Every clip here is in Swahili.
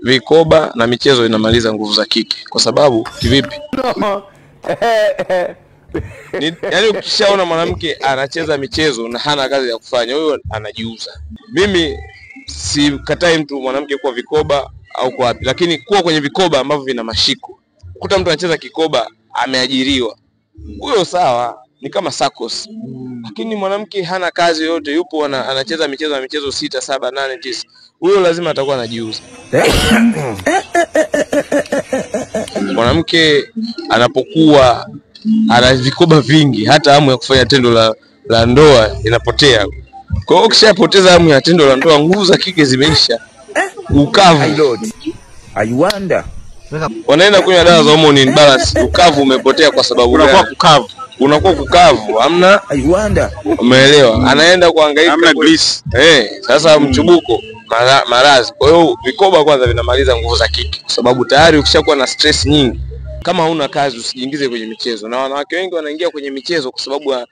vikoba na michezo inamaliza nguvu za kike. Kwa sababu kivipi? Yaani ukishaona mwanamke anacheza michezo na hana kazi ya kufanya, huyo anajiuza. Mimi sikatai mtu mwanamke kuwa vikoba au kwa wapi, lakini kuwa kwenye vikoba ambavyo vina mashiko. Kuta mtu anacheza kikoba ameajiriwa, huyo sawa, ni kama SACCOS. Lakini mwanamke hana kazi yote, yupo anacheza michezo 6, 7, 8, 9, huyo lazima atakuwa anajiuza. Mwanamke anapokuwa ana vikoba vingi, hata hamu ya kufanya tendo la ndoa inapotea. Kwa hiyo ukishapoteza hamu ya tendo la ndoa, nguvu za kike zimeisha. Ukavu. I wonder. Wanaenda kunywa dawa za hormone imbalance, ukavu umepotea kwa sababu unakuwa kukavu, hamna I wonder. Umeelewa? Anaenda kuhangaika hamna grease. Sasa mchubuko, maradhi. Kwa hiyo vikoba kwanza vinamaliza nguvu za kike, kwa sababu tayari ukishakuwa na stress nyingi, kama huna kazi usijiingize kwenye michezo. Na wanawake wengi wanaingia kwenye michezo kwa sababu ya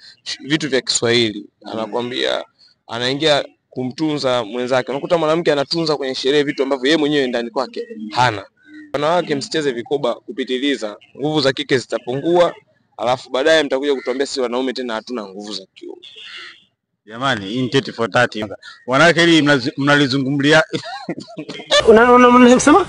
vitu vya Kiswahili. Anakuambia anaingia kumtunza mwenzake. Unakuta mwanamke anatunza kwenye sherehe vitu ambavyo yeye mwenyewe ndani kwake hana. Wanawake msicheze vikoba kupitiliza, nguvu za kike zitapungua, alafu baadaye mtakuja kutuambia si wanaume tena hatuna nguvu za kiume. Jamani, in 30 for 30. Wanawake hili mnalizungumzia unasema